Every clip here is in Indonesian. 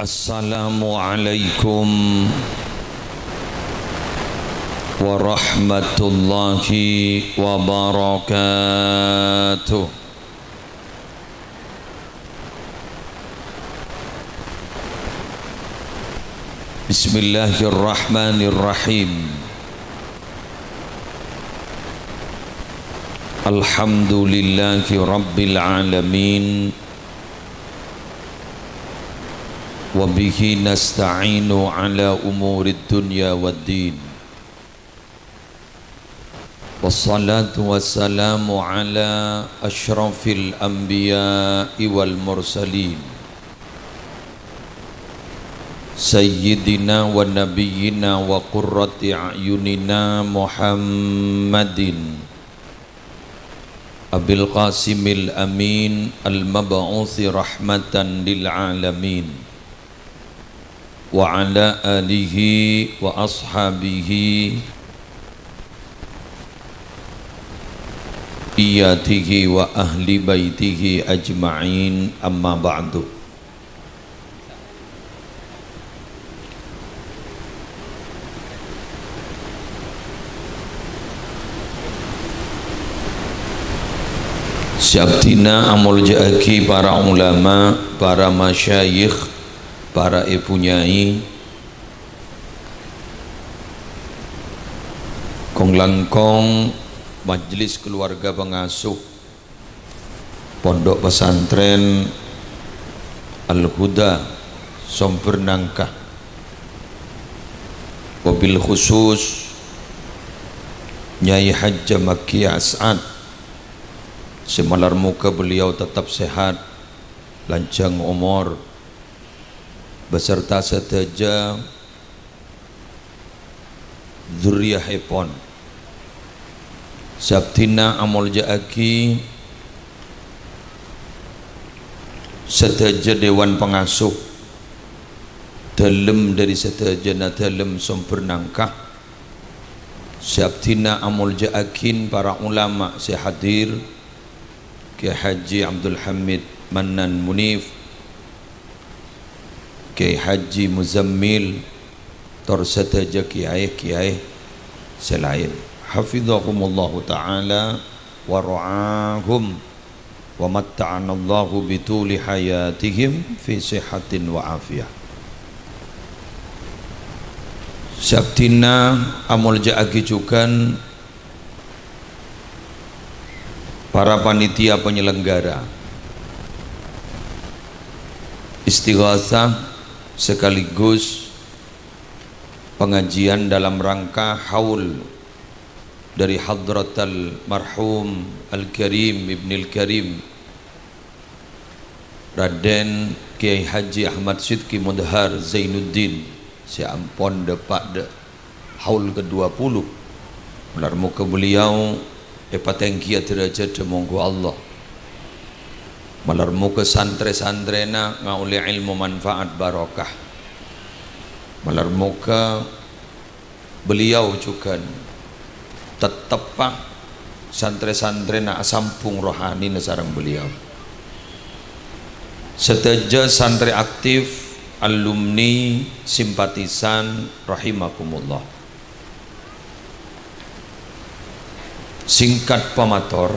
Assalamualaikum warahmatullahi wabarakatuh. Bismillahirrahmanirrahim. Alhamdulillahi rabbil alamin. Wabihi nasta'inu ala umurid dunya waddin. Wassalatu wassalamu ala ashrafil anbiya'i wal mursalin Sayyidina wa nabiyyina wa qurrati a'yunina Muhammadin Abil Qasimil Amin al-mab'uthi rahmatan lil alamin wa ala alihi wa ashabihi iyatihi wa ahli baitihi ajma'in, amma ba'du. Syabtina amul ja'aki para ulama, para masyayikh, para ibu nyai, kong langkong majelis keluarga pengasuh Pondok Pesantren Al-Huda Somber Nangkah, wabil khusus Nyai Hajjah Makkiyah As'ad, semalar muka beliau tetap sehat, lanjang umur, beserta sedaja dzurriyyah ipun. Sabtina amul ja'aki sedaja dewan pengasuh dalem dari sedajana dalem Somber Nangkah. Sabtina amul ja'akin para ulama sehadir Kiai Haji Abdul Hamid Mannan Munif, Kiai Haji Muzammil, tor sedaja kiai-kiai selain, hafizahumullahu ta'ala wa ra'ahum wa matta'anallahu bituli hayatihim fi sihatin wa afiyah. Sabtina amul ja'aki jukan para panitia penyelenggara istighatsah sekaligus pengajian dalam rangka haul dari hadratal marhum Al-Karim Ibnil Karim Raden Kiai Haji Ahmad Sidki Mudhar Zainuddin si ampon depak de haul ke-20 ular muka beliau epatengkia derajat demonggo Allah malar muka santre-santrena ngauli ilmu manfaat barokah, malar muka beliau juga tetap santre-santrena asampung rohani nasarang beliau seteja santri aktif alumni simpatisan rahimakumullah. Singkat pamator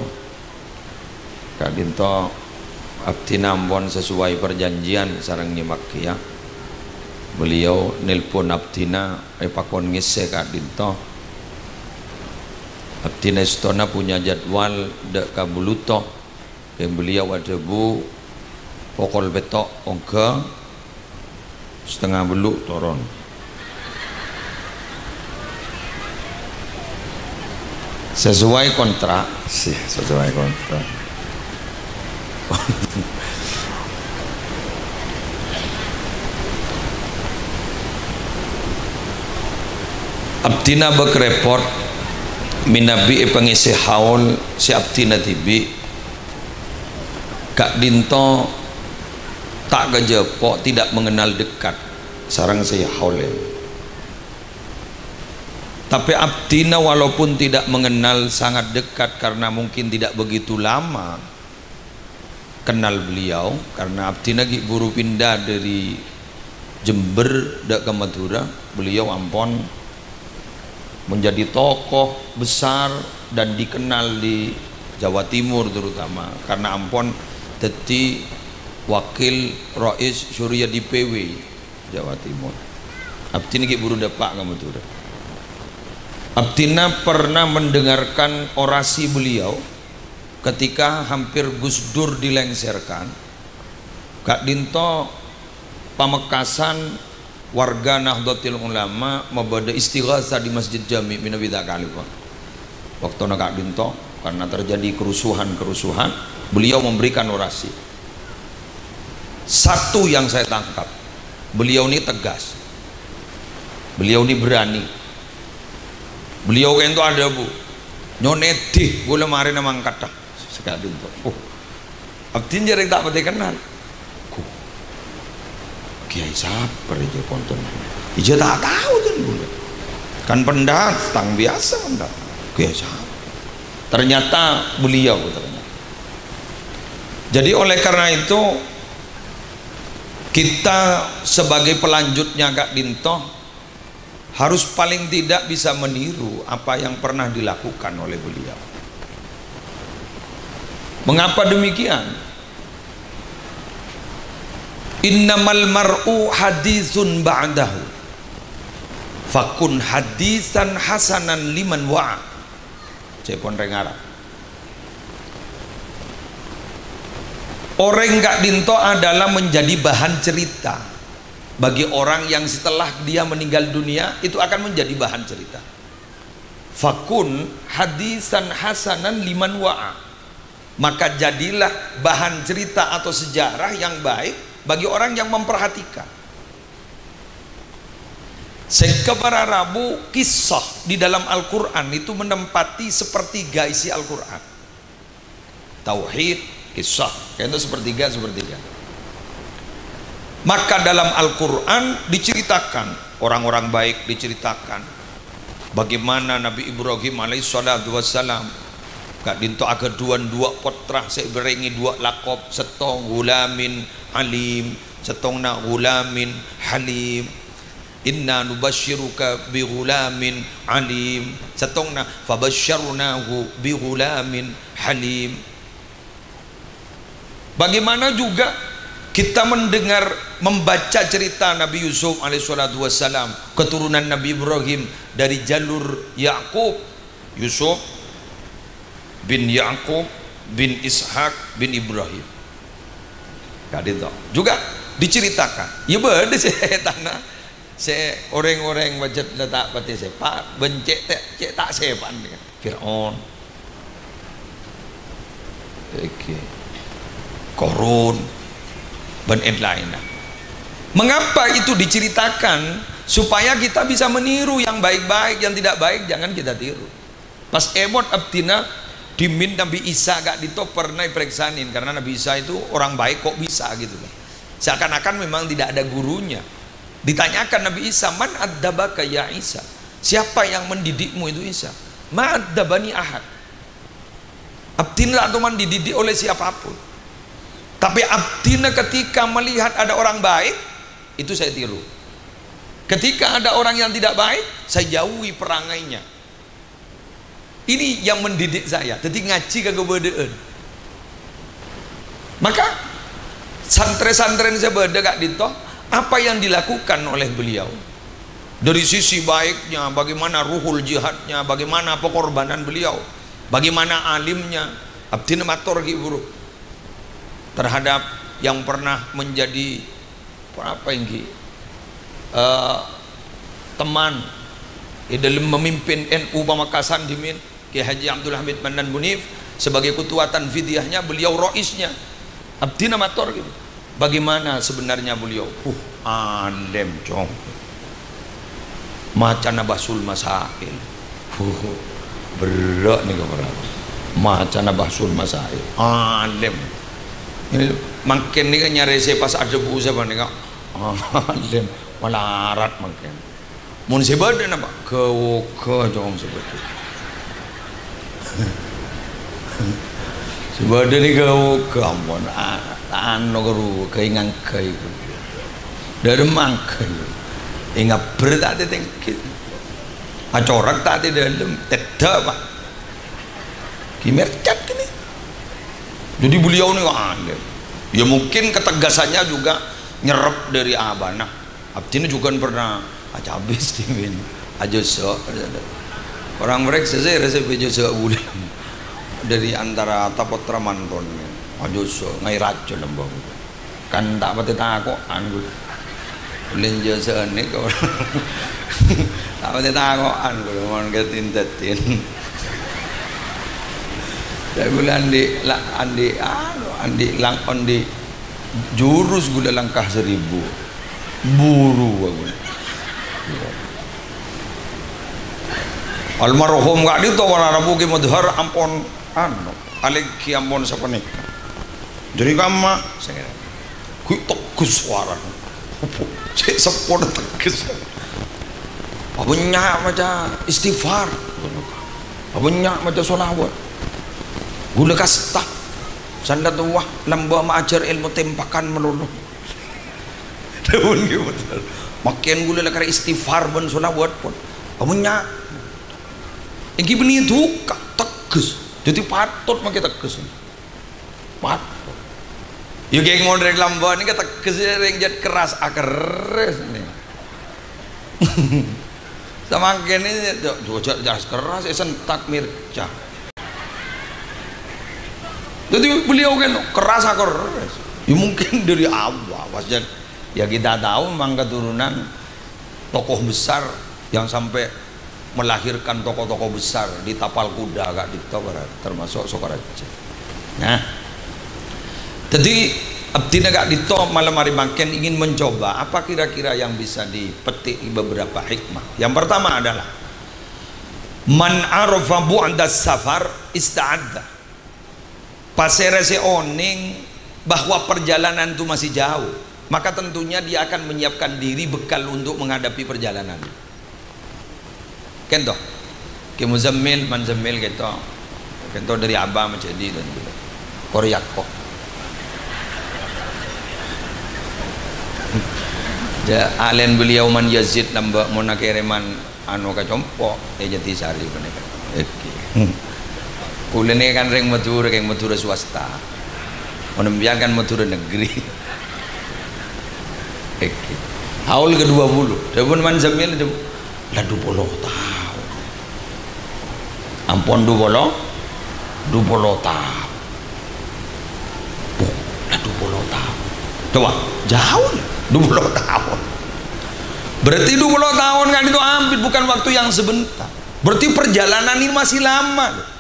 kadinto abdi nampon sesuai perjanjian sareng nyimak ya. Beliau nelpon abdina pakon ngise kadinto. Abdina istona punya jadwal dek kabuluto yang beliau ada bu pokol betok ongke setengah beluk toron. Sesuai kontrak sih, sesuai kontrak. Abdina bekreport minabi pengisi haul si abdina tibi Kak Dinto tak kejepok tidak mengenal dekat sarang saya haul. Tapi abdina walaupun tidak mengenal sangat dekat karena mungkin tidak begitu lama kenal beliau, karena abdina buru pindah dari Jember dak ke Madura, beliau ampon menjadi tokoh besar dan dikenal di Jawa Timur terutama karena ampon dadi wakil Rais Surya di PW Jawa Timur. Abdi niki buru depak ke Madura. Abdina pernah mendengarkan orasi beliau ketika hampir Gus Dur dilengserkan. Kak Dinto Pamekasan warga Nahdlatul Ulama membada istighatsah di Masjid Jami Minawi Khalifah. Waktu Kak Dinto karena terjadi kerusuhan, beliau memberikan orasi. Satu yang saya tangkap, beliau ini tegas, beliau ini berani. Beliau itu ada bu, nyonedih boleh mari namang kata sekali itu. Abdin jarang tak pati kenal. Kiai sabar aja konten. Ija tak tahu kan pendatang biasa pendatang. Kiai sabar. Ternyata beliau ternyata. Jadi oleh karena itu kita sebagai pelanjutnya Kak Dinto harus paling tidak bisa meniru apa yang pernah dilakukan oleh beliau. Mengapa demikian? Innamal mar'u haditsun ba'dahu fakun hadisan hasanan liman wa'a. Cepon rengara. Orang Kak Dinto adalah menjadi bahan cerita bagi orang yang setelah dia meninggal dunia itu akan menjadi bahan cerita. Fakun hadisan hasanan liman wa'a. Maka jadilah bahan cerita atau sejarah yang baik bagi orang yang memperhatikan. Sehingga para Rabu kisah di dalam Al-Quran itu menempati sepertiga isi Al-Quran. Tauhid, kisah, itu sepertiga. Maka dalam Al-Quran diceritakan orang-orang baik, diceritakan bagaimana Nabi Ibrahim alaihissalatu wassalam Kak Dinto aga dua potrah saya berengi dua lakop setong gulamin alim setongna gulamin halim inna nubashiruka bi gulamin alim setongna fabasyarnahu bi gulamin halim. Bagaimana juga kita mendengar membaca cerita Nabi Yusuf alaihissalatu wassalam, keturunan Nabi Ibrahim dari jalur Yakub, Yusuf bin Yakub bin Ishak bin Ibrahim. Kadito juga diceritakan. Ya berde saya tanah, saya orang-orang wajib letak pati saya pak bencet cek tak sepan dengan Fir'aun, Korun, dan lainnya. Mengapa itu diceritakan? Supaya kita bisa meniru yang baik-baik, yang tidak baik jangan kita tiru. Pas emot abdina dimin Nabi Isa Kak Dito pernah periksain karena Nabi Isa itu orang baik kok bisa gitu kan. Seakan-akan memang tidak ada gurunya. Ditanyakan Nabi Isa, man adzabaka ya Isa? Siapa yang mendidikmu itu Isa? Ma adzabani ahad. Abdina atau dididik oleh siapapun. Tapi abdina ketika melihat ada orang baik itu saya tiru. Ketika ada orang yang tidak baik saya jauhi perangainya. Ini yang mendidik saya. Jadi ngaji kegobedaan. Maka santri-santri saya beda Kak Dinto, apa yang dilakukan oleh beliau dari sisi baiknya, bagaimana ruhul jihadnya, bagaimana pengorbanan beliau, bagaimana alimnya, abdina matur guru terhadap yang pernah menjadi apa ini teman dalam memimpin NU Pamekasan dimin Kiai Haji Abdul Hamid Mandan Munif sebagai ketua tanfidiahnya, beliau roisnya abdina matur gitu. Bagaimana sebenarnya beliau alim cong macan basul masail berat nih kepada macan basul masail alim ini makin nih nyari saya pas ada buku siapa nih kak alim malarat makin mun sebada apa ke jong sebetulnya sebada nih ke ampun anu keru keingan kai dari mangkel ingat berat tengkit acorak tadi dalam tidak pak kimercat ini. Jadi beliau ini aneh ya, mungkin ketegasannya juga nyerap dari abana abdina juga pernah aja habis dimin aja so orang mereka saya rasa bejo so bulan dari antara tapotra manton aja so ngai rajo lembang kan tak pati takoan gue lenjo seane kau tak pati takoan gue mau ngetin saya bilang andi lang ondi jurus gula langkah 1000 buru aku almarhum gak dito wala rabu ki mudhar ampon anu alik ki ampon sapanik jadi kama saya ku tegus suara saya sepon tegus abenya macam istighfar abenya macam solawat gula kasta sanda tuah lamba maajar ilmu tempakan melulu daun gitu makin gula lakar istighfar ben solawat pun abenya ini benih itu tegas jadi patut makin tegas patut ya kayak mau dari lamba ini tegas yang jadi keras keras nih sama ini jelas keras sentak mirca. Jadi beliau kan keras keras ya mungkin dari awal wajar ya kita tahu memang keturunan tokoh besar yang sampai melahirkan tokoh-tokoh besar di tapal kuda agak di termasuk Sokaraja. Nah jadi abdi agak dito malam hari makin ingin mencoba apa kira-kira yang bisa dipetik beberapa hikmah. Yang pertama adalah man arafa bu'da safar ista'adda. Paserese oning bahwa perjalanan itu masih jauh, maka tentunya dia akan menyiapkan diri bekal untuk menghadapi perjalanan. Kento, ke Muzammil, Manzammil kento dari Abah menjadi dan juga Korea kok. Ja alen beliau man Yazid nambah mona kereman anu kacompo jati sari bener. Kulene kan ring Madura swasta. Menembiarkan Madura negeri. Haul ke-20. Dapun man Zamil itu lah 20 tahun. Ampun 20 tahun. Lah 20 tahun. Coba, jauh 20 tahun. Berarti 20 tahun kan itu hampir bukan waktu yang sebentar. Berarti perjalanan ini masih lama.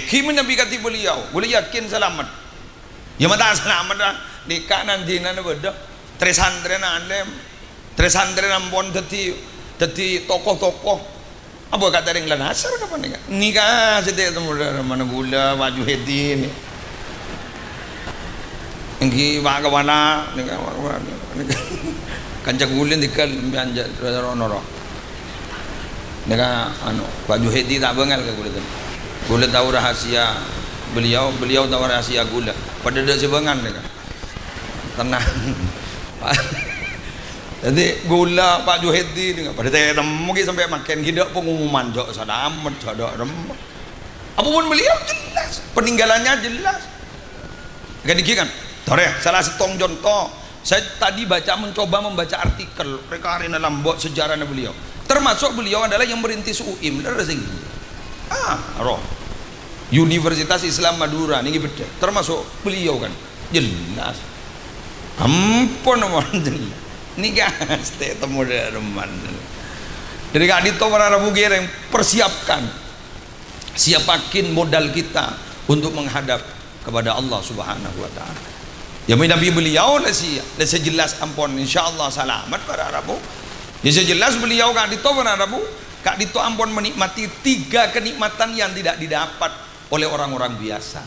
Gimana bikati beliau? Boleh yakin selamat. Ya mata selamat dah. Di kanan dina na beda. Tresantren andem. Tresantren ampun tadi tokoh-tokoh. Apa kata ring lan hasar kapan nih? Nikah sedek temu mana gula baju hedi ni. Engki wa kawana nikah kancak gulin dikal bianja ronoro. Nikah anu baju hedi tak bengal ke gula tu. Gula tahu rahasia beliau tahu rahasia gula pada dak sebangan dia tenang jadi gula Pak Juhedi dengan pada temu sampai makan hidup pengumuman jok sadamat jodok remuk apapun beliau jelas peninggalannya jelas kan kan tore salah satu contoh saya tadi mencoba membaca artikel perkara dalam buat sejarahnya beliau termasuk beliau adalah yang merintis UIM roh Universitas Islam Madura ini beda termasuk beliau kan jelas ampun jelas ini guys temu reman dari kadito para rabu gereng persiapkan siapakin modal kita untuk menghadap kepada Allah Subhanahu wa taala ya Nabi beliau lesi jelas ampun insyaallah selamat para rabu ya jelas beliau kadito para rabu kadito ampun menikmati 3 kenikmatan yang tidak didapat oleh orang-orang biasa.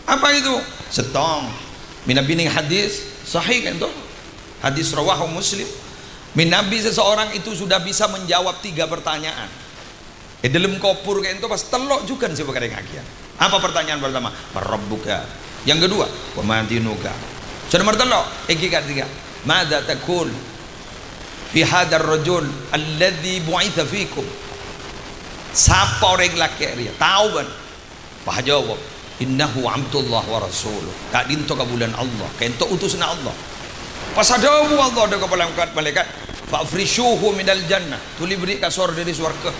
Apa itu? Setong minabi hadis sahih kan tuh hadis rawahu Muslim minabi seseorang itu sudah bisa menjawab 3 pertanyaan dalam kopur kan itu pas telok juga sih perkara ngakian. Apa pertanyaan pertama? Rabbuka. Yang kedua, wa ma dinuka. Sudah nomor telok, ketiga madza taqul fi hadzal rajul alladzi bu'itsa fikum. Siapa orang laki dia tahu kan? Pak jawab, innahu abdullah wa rasuluh. Kak dinto ka bulan Allah, kento utusna Allah. Pas ada Allah ada kepala malaikat, fa'frishuhu minal jannah, tuli beri kasur dari surga.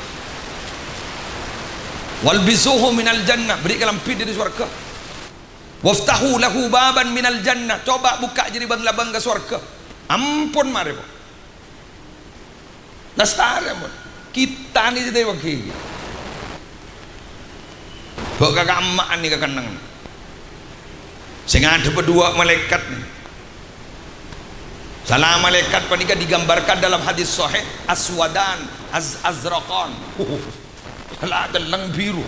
Walbisuhu minal jannah, beri lampir dari surga. Waftahu lahu baban minal jannah, coba buka jadi labang ke surga. Ampun mari po. Nastara mo. Kita ni jadi wakil. Bawa kakak emak ni kakak nang. Sehingga ada berdua malaikat ni. Salah malaikat panika digambarkan dalam hadis sahih aswadan azraqan. Salah dalang biru.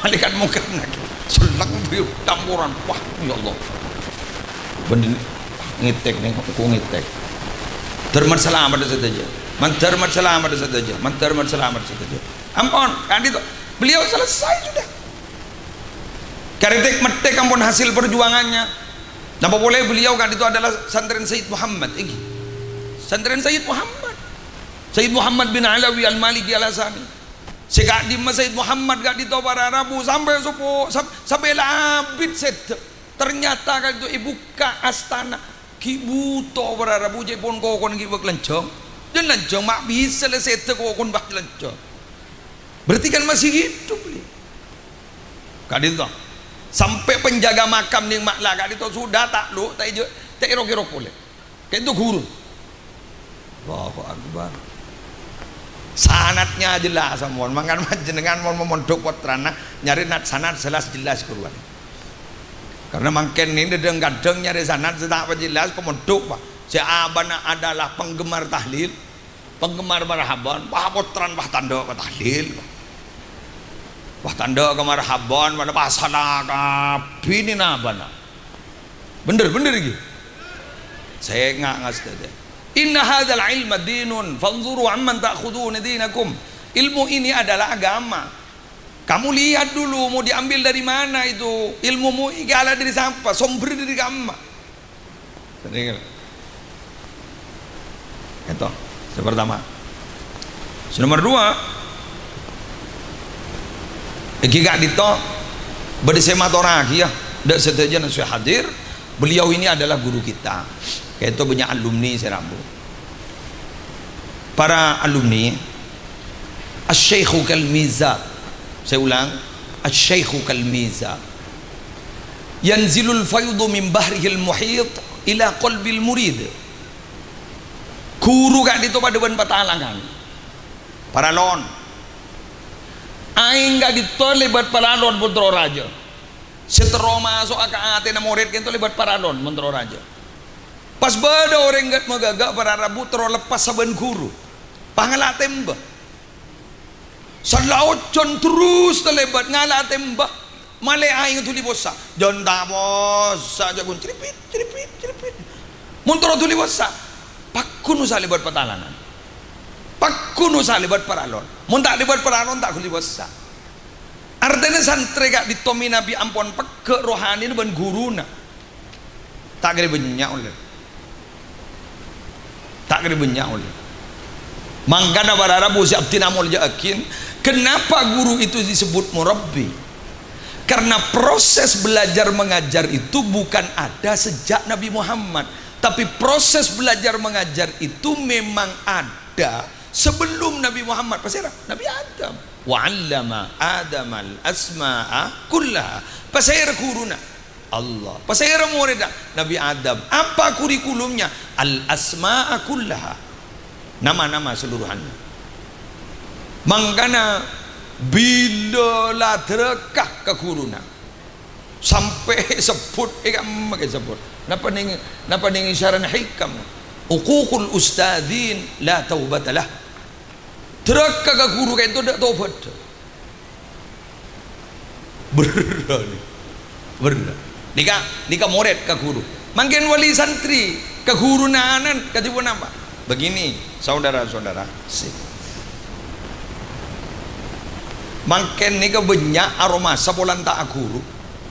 Malaikat mungkin nak. Selang biru tamburan. Wah, ya Allah. Benih ngitek nih, aku ngitek. Termat selamat saja. Mantarmat selamat saja. Mantarmat selamat saja. Ampun, kan itu. Beliau selesai sudah. Karitek metek ampun hasil perjuangannya. Napa boleh beliau kan itu adalah santren Sayyid Muhammad ini. Santren Sayyid Muhammad. Sayyid Muhammad bin Alawi Al-Maliki Al-Hasani. Sekak di Sayyid Muhammad gak di para Arabu sampai supo sampai labit set. Ternyata kan itu ibu ka astana kibuto para Arabu je pon kokon ki lencong. Dan lencong mak bisa le set kokon bak lencong. Berarti kan masih hidup beliau. Kan itu sampai penjaga makam ning mak lah kan itu sudah tak lu tak ijo tak iro-iro boleh. Kan itu guru. Allahu Akbar. Sanatnya jelas sampean mangan panjenengan mon mondok putrana nyari nat sanat jelas keluar. Karena mangken ini kadang nyari sanat tak jelas pemondok Pak. Si abana adalah penggemar tahlil, penggemar marhaban, Pak putran Pak tanda tahlil. Wah tanda ke marhaban mana pasala kabini nabana. Bener gitu. Saya ngas tadi. Inna hadzal ilma dinun fanzuru amman ta'khudun dinakum. Ilmu ini adalah agama. Kamu lihat dulu mau diambil dari mana itu. Ilmumu igala dari siapa? Sumber dari agama. Itu pertama. Nomor dua, gak dito bersematolagi ya, tidak setuju nasi hadir. Beliau ini adalah guru kita. Kayak itu banyak alumni saya rambu. Para alumni, asy-syaikhu kal mizab. Saya ulang, asy-syaikhu kal mizab. Yanzilul faydu min bahrihil muhit ila qalbil murid. Guru gak dito pada ban patalangan. Paralon. Aing gak dito lebat paralon putra raja. Setero masuk aka ate na murid kento lebat paralon putra raja. Pas bada orang gat magagak para Rabu tero lepas saban guru. Pangalatem ba. Salaocon terus terlebat ngalatem ba. Male aing tuli bosa. Jon tamos saja gun ceripit. Mun tero tuli bosa. Pakunu sa lebat patalangan. Pakunu sa lebat paralon. Mun tak lebat paralon tak kuli bosa. Artinya santri gak ditomi Nabi ampun peke rohani ban guruna. Tak kira banyak oleh. Tak kira banyak oleh. Mangkana para Arabu siap tinamul yakin. Kenapa guru itu disebut murabbi? Karena proses belajar mengajar itu bukan ada sejak Nabi Muhammad, tapi proses belajar mengajar itu memang ada sebelum Nabi Muhammad. Pasal Nabi Adam. Wa'allama Adamal asma'a kullaha. Pasal guruna Allah. Pasal murid Nabi Adam. Apa kurikulumnya? Al asma'a kullaha. Nama-nama seluruhannya. Mangkana bila la terekah ke guruna sampai sebut makai sebut. Napa ning isyarat hikam. Uququl ustadzin la taubatalah. Terekah ke guru itu tidak taubat. Benar. Nika murid ke guru. Mungkin wali santri ke guru nanan katipun apa? Begini, saudara-saudara. Mungkin nika banyak aroma sabolan tak guru.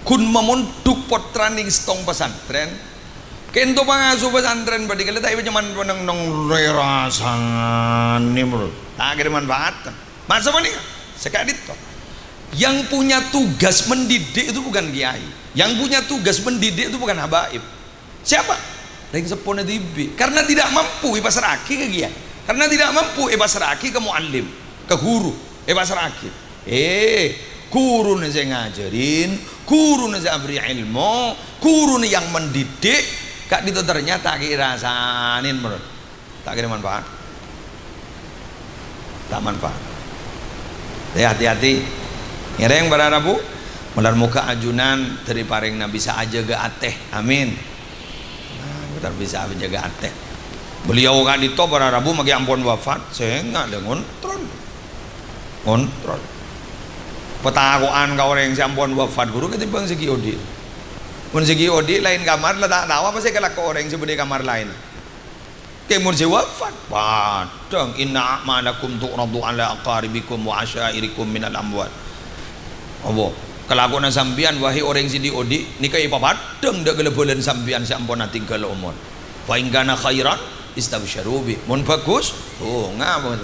Kun memunduk potraning stong pesantren. Kento pangasuh pesantren badi kalau tak cuman nong rasangan nih menurut tak ada manfaat. Masa mana? Sekali itu. Yang punya tugas mendidik itu bukan kiai. Yang punya tugas mendidik itu bukan habaib. Siapa? Ring sepone tibi. Karena tidak mampu pasraki ke kiai. Karena tidak mampu pasraki ke muallim, ke guru, pasraki. Guru nih saya ngajarin, guru nih saya beri ilmu, guru nih yang mendidik. Kak itu ternyata kirasanin menurut tak kira manfaat, tak manfaat. Ya hati-hati ngereng pada Rabu melar muka ajunan dari paring na bisa aja ke ateh, amin. Nah, betar bisa jaga ateh. Beliau kan itu pada Rabu magi ampun wafat saya nggak ada kontrol petakoan kau orang si ampun wafat guru ketimbang segi odil. Mun segi odi lain kamar lah tak tahu apa sih kalau orang sebenarnya kamar lain. Kemun si wafat, padang inna a'malakum tu'radu ala aqaribikum wa asyairikum minal amwat. Apa? Kalau aku na sambian wahai orang si di odi nikai papadang dak gelebolen sambian sampun tinggal umur. Wa in kana khairan istabsyaru bi. Mun bagus, oh ngapa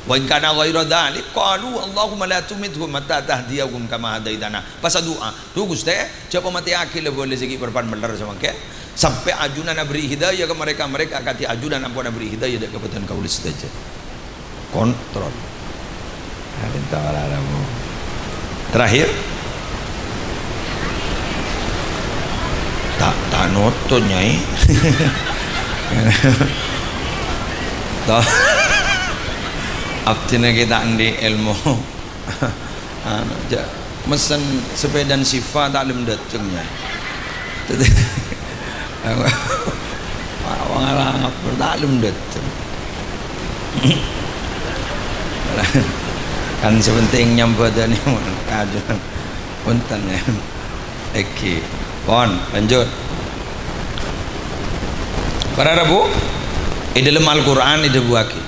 wa in kana ghairu dzalik qalu Allahumma la tumidhum hatta tahdiyahum kama hadaitana. Pas doa tu Gusti coba mati akil boleh segi berpan benar sama ke sampai ajunan beri hidayah ke mereka kati ajunan ampun beri hidayah dak kebetulan kau saja kontrol. Terakhir tak noto nyai toh abdina kita di ilmu mesen sepeda sifat tak lem datangnya awang alang tak lem datang kan sepenting nyambadan yang ada punten ya. Oke pon lanjut para Rabu dalam Al-Quran ada buaki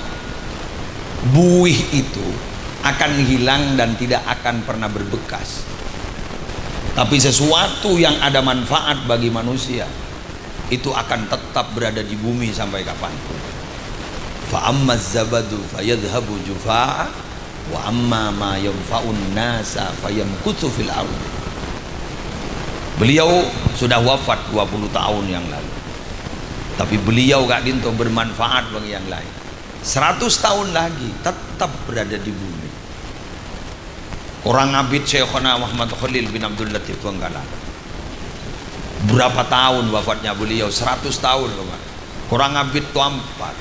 buih itu akan hilang dan tidak akan pernah berbekas, tapi sesuatu yang ada manfaat bagi manusia itu akan tetap berada di bumi sampai kapanpun. Fa amma zabadu fayadhhabu jufaa wa amma ma yanfa'un nasa fayamkuthu fil ardh. Beliau sudah wafat 20 tahun yang lalu, tapi beliau gak dinto bermanfaat bagi yang lain. 100 tahun lagi tetap berada di bumi. Orang abid Syekhona Muhammad Khalil bin Abdul Latif Bengkala. Berapa tahun wafatnya beliau? 100 tahun. Orang abid Tuampat.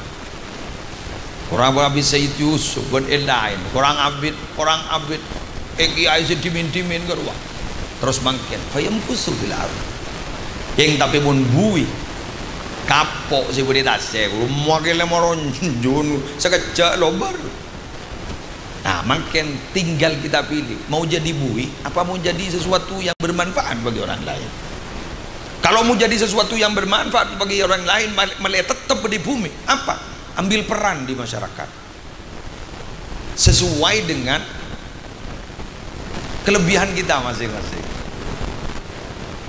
Orang abid Sayyid Yusuf bin Elain. Orang abid Eki Aisyah dimin-dimin ke ruang. Terus makin fayamkusu fil ardh. Yang tapi pun bui kapok si budi tasnya rumah kele moronjun sekejap lobar. Nah makin tinggal kita pilih mau jadi bui apa mau jadi sesuatu yang bermanfaat bagi orang lain. Kalau mau jadi sesuatu yang bermanfaat bagi orang lain malah tetap di bumi apa ambil peran di masyarakat sesuai dengan kelebihan kita masing-masing.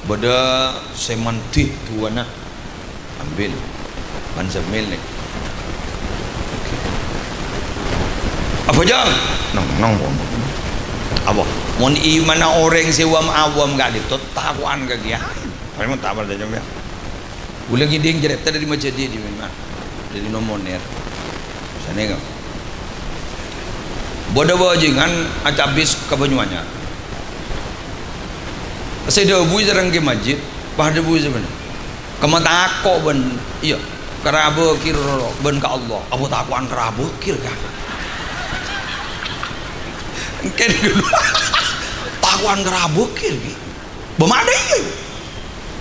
Bada semantik tuana ambil mansamil nih. Okay. Apa jang? Nong. Apa? Mon imana orang sewam awam gak ditut takuan ke dia. Memang tak pada jam ya. Ulang ini yang jadi tadi macam dia di mana? Jadi nomoner. Sana kan. Bodoh bajingan acabis ke Banyuwannya. Saya dah bui jarang ke masjid, pada bui sebenarnya. Kamu takut ben, iya, kerabu kir ben ke Allah. Abu takuan kerabu kir kan? Kan dulu takuan kerabu kir, bermada ini?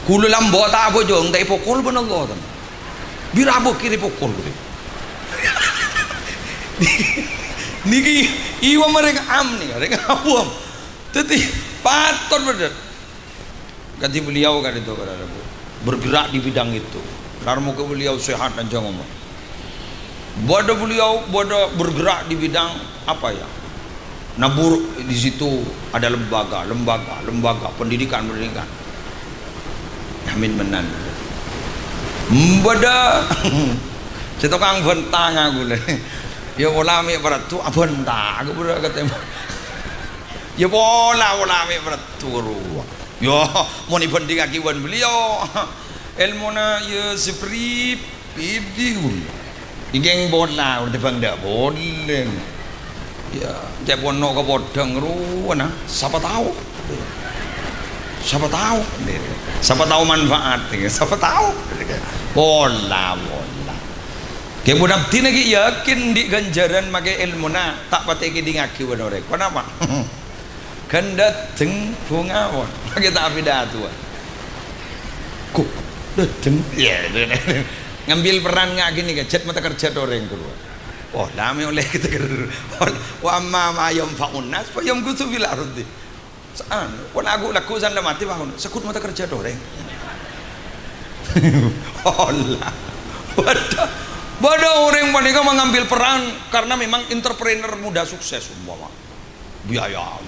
Kulu lambo tak apa jong, tak pukul ben Allah tu. Birabu kiri pukul. Niki iwa mereka am nih, mereka awam. Tapi patut bener. Ganti beliau kan itu kata bergerak di bidang itu. Karena ke beliau sehat dan jangan ngomong. Bodoh beliau bergerak di bidang apa ya? Nabur di situ ada lembaga pendidikan. Amin menan. Beda. Saya tukang bentang aku le. Ya ulami beratu bentang aku bener kata. Ya bola ulami beratu. Ya mau dibanding akiwan beliau. Ilmuna ya seperti pidiul. Ingeng bola udah bang dak boleh. Ya, jepon no ke bodang ruana. Siapa tahu? Siapa tahu? Siapa tahu manfaat? Siapa tahu? Bola. Kayak budak tina ki yakin di ganjaran make ilmu na tak pateki di ngaki wadore. Kenapa? Kandateng bunga won. Kita pidato. Kok dateng? Ya, ngambil peran ngak gini kan, jet mata kerja doreng keluar. Oh, lami oleh kita kerja. Wa amma ma yamfa'un nas fa yamkutu bil ardi. Saan, wala aku lakusan mati bahun. Sekut mata kerja doreng. Allah. Bada orang mereka mengambil peran karena memang entrepreneur muda sukses umpama. Biaya.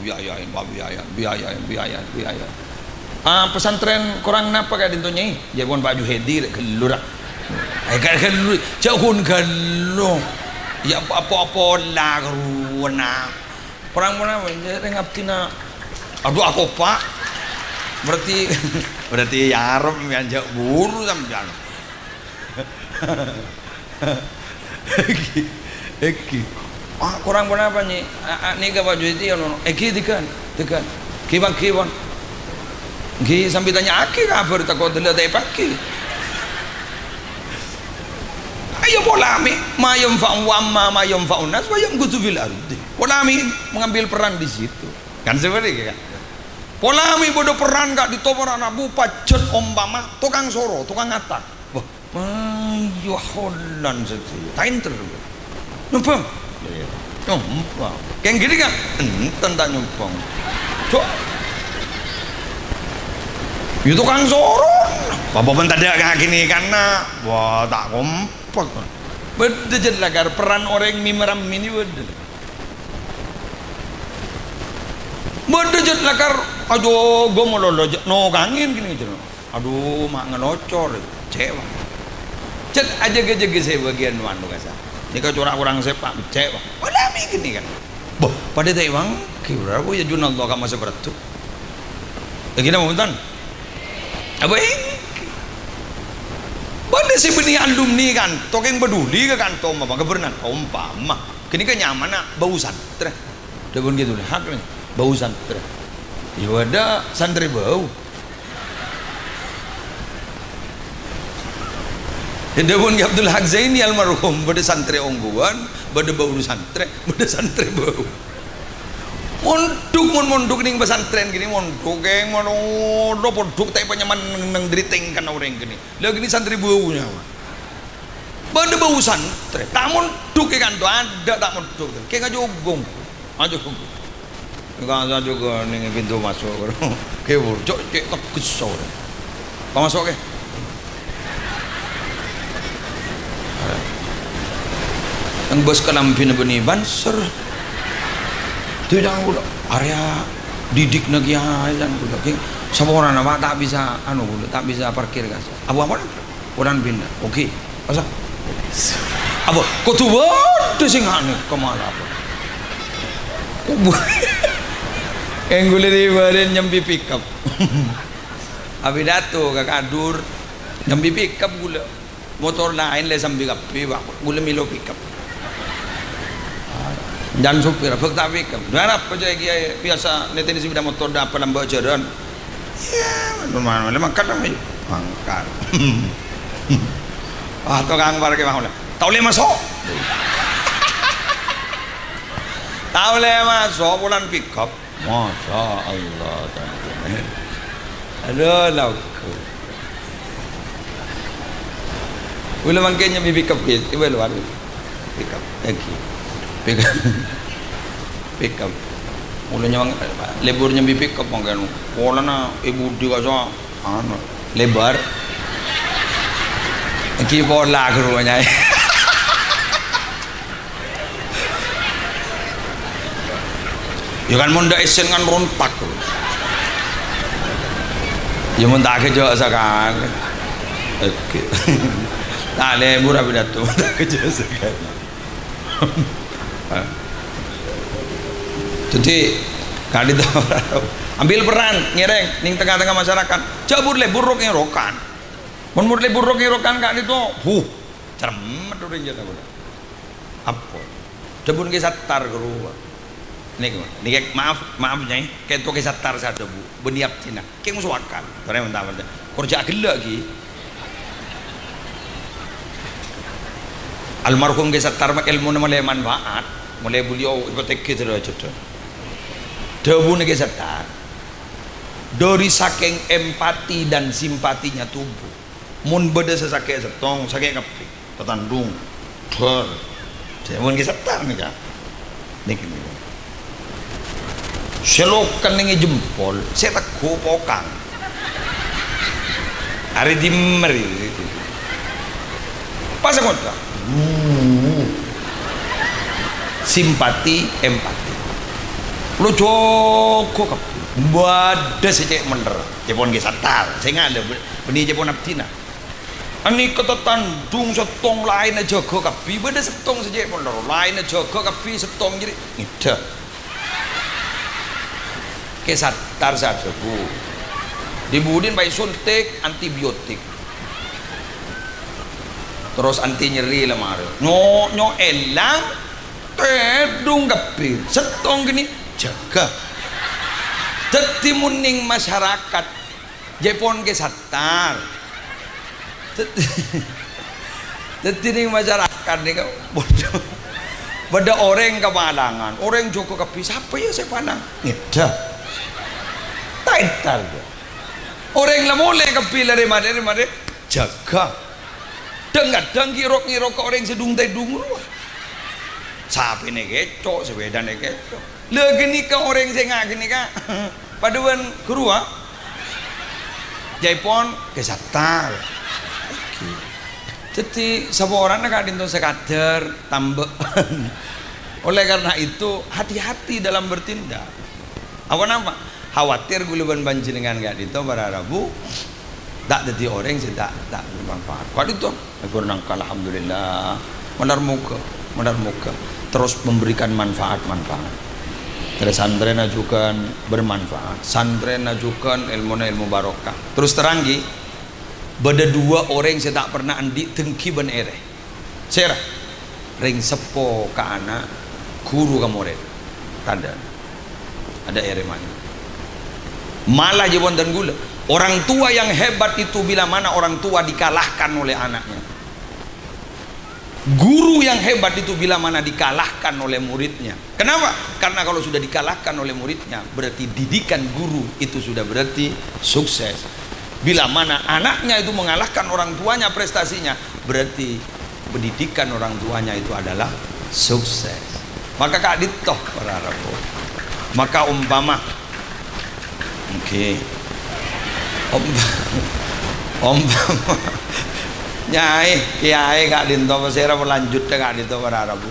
Pesantren kurang napa kayak dintunya? Jabon Pak Juhedi gelur. Kayak gelur, jauhun gelur. Ya apa-apa lah ruana. Perang mana jadi ngaptina. Aduh aku Pak. Berarti yarem yang jauh buru sampean. Eki. Kurang apa nih? Ni ke baju itu yang eki tekan. Kiban. Ki sambil tanya aki kabar takut dilihat pagi. Ayo polami, mayum fa'un nas, mayum guzufil ardi. Polami mengambil peran di situ. Kan seperti itu kan. Polami bodoh peran kak di toporan abu pacet ombama, tukang soro, tukang ngatak. Wah, ya Holland sih. Tain terus. Numpang. Kayak gini kan? Tentang numpang. Cok. Itu tukang soro. Bapak pun tak ada kayak gini karena wah tak kompak. Beda jadi lagar peran orang mimeram ini beda. Beda jadi lagar. Aduh, gue mau lolo no kangen gini gitu. Aduh, mak ngelocor cewa. Cet aja gege saya bagian mana kasa. Ini kau corak orang sepak cewa. Walami gini kan. Boh, pada tak bang. Kira aku ya junal lo kamu seperti itu. Lagi nama betul. Apa ini? Pada si benih alumni kan, tokeng peduli ke kantor apa kebenaran umpama. Kini kan nyaman nak bau santri. Dah pun gitu lah, hak ni bau santri. Ya ada santri bau. Dah pun Abdul Haq Zaini almarhum pada santri ongguan, pada bau santri, pada santri bau. Monduk ning pesantren gini monduk geng mono poduk tak penyaman nang driting kan orang gini lagi ni santri baunya pada bau santri tak monduk kan tu ada tak monduk kayak ngajogong enggak juga ning pintu masuk kayak burjok cek tak kesor kau masuk ke yang bos kelampin benih banser tidak udah area didik negara dan udah sama orang nama tak bisa tak bisa parkir gas apa orang pindah oke masa apa kau tuh ada sih nggak nih kemana apa yang gue lihat badan nyambi pickup abi datu kakak adur nyambi pickup gula motor lain le sambil kapi gula milo pickup dan supir apa tak pikir darap aja biasa neten si motor dah apa lambat jalan ya mana mangkat namanya mangkat tukang parkir mahal tak boleh masuk bulan pickup Masya Allah aduh lauku boleh mangkanya pickup gitu ibu luar pickup lagi pickup mulanya lebarnya pickup mungkin polanya ibu juga so lebar keyboard lah keruanya ya kan munda esen kan rontak ya munda kerja sekarang Oke. Nah, lebur abi datu kerja sekali. Jadi kali itu ambil peran ngereng ning tengah-tengah masyarakat. Cabur le buruk ngerokan. Mun le buruk ngerokan kali itu, cermet udah jadi apa? Cabur ke satar keruwa. Nih maaf nyai, kayak tuh ke satar saja bu, beniap Cina, kayak musuh akal. Karena mentah-mentah kerja gila lagi. Almarhum ke satar mak ilmu mulai manfaat, mulai beliau ikut terus aja. Debu ke satar dari saking empati dan simpatinya tubuh mun beda sesake setong sakit kepik tetandung ber mun ke satar nih kan niki selokan ning jempol saya tak kopokang hari dimeri pas kota simpati empati lo joko kap bada secek mener jepon ge satar saya ngale beni jepon abdina ani ketetandung setong lain aja jaga kapi beda setong secek mener lain aja jaga kapi setong jadi ngida ke satar saja bu dibudin bayi suntik antibiotik terus anti nyeri lemar nyo elang tedung kapi setong gini jaga tetimuning masyarakat Jepon ke satar tetimuning masyarakat nih kau bodoh pada orang kemalangan orang joko kapi siapa ya saya pandang ngeda taitar orang lah mulai kapi lari made jaga dengar ngirok ke orang sedung tedung sapi nih kecok sepeda nih kecok lagi ni ka orang saya gini ka paduan kerua Jepon ke satar jadi semua orang nak dinto sekadar tambah oleh karena itu hati-hati dalam bertindak apa khawatir guluban banjiringan gak dinto para Rabu tak jadi orang saya tak bermanfaat kalau itu aku nangkal alhamdulillah mandar muka terus memberikan manfaat terus santren ajukan bermanfaat santren ajukan ilmu barokah terus teranggi beda dua orang saya tak pernah andi tengki ben ere serah ring sepo ke anak guru ke murid ada ere mana malah jebon dan gula orang tua yang hebat itu bila mana orang tua dikalahkan oleh anaknya guru yang hebat itu bila mana dikalahkan oleh muridnya. Kenapa? Karena kalau sudah dikalahkan oleh muridnya berarti didikan guru itu sudah berarti sukses. Bila mana anaknya itu mengalahkan orang tuanya prestasinya berarti pendidikan orang tuanya itu adalah sukses. Maka Kak Dito para Rabu maka umpama umpama nyai kiai Kak Dinto Pasera melanjut Kak Dinto para Rabu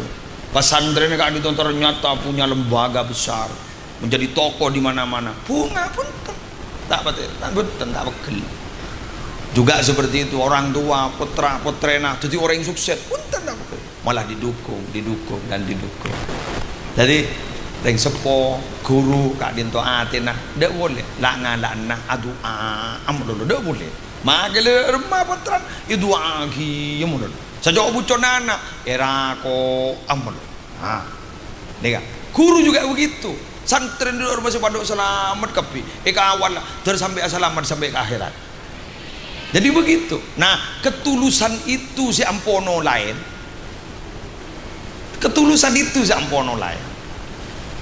pesantren Kak Dinto ternyata punya lembaga besar menjadi tokoh di mana-mana bunga pun tak betul juga seperti itu orang tua putra putrena jadi orang yang sukses pun tak betul malah didukung jadi yang sepo guru Kak Dinto atina tidak boleh lak adu amul tidak boleh makele rumah potran itu agi yang mulut sejauh buconana era ko amal nega guru juga begitu santren di rumah sepanduk selamat kapi awal terus sampai selamat sampai ke akhirat jadi begitu nah ketulusan itu si ampono lain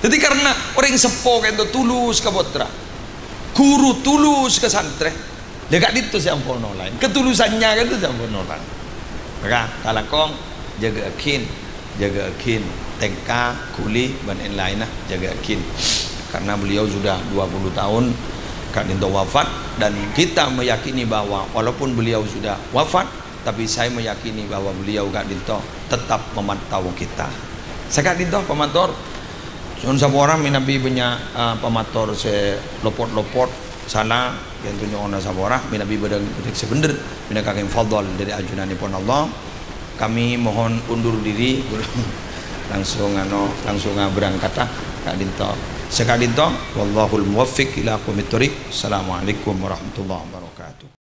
jadi karena orang sepo itu tulus ke putra guru tulus ke santren dekat itu si ampono lain ketulusannya kan itu si ampono lain maka talakong jaga akin tengka kuli dan lain-lain jaga akin karena beliau sudah 20 tahun Kak Dinto wafat dan kita meyakini bahwa walaupun beliau sudah wafat tapi saya meyakini bahwa beliau Kak Dinto tetap memantau kita saya Kak Dinto pemantau soalnya sama orang minabi banyak pemantau saya lopot sana yang tunjuk ona saborah minabi badang sebener mina kakim fadl dari ajunani pun Allah. Kami mohon undur diri langsung berangkat Kak Dinto sekadinto wallahul muwaffiq ila aqwamit thoriq. Assalamualaikum warahmatullahi wabarakatuh.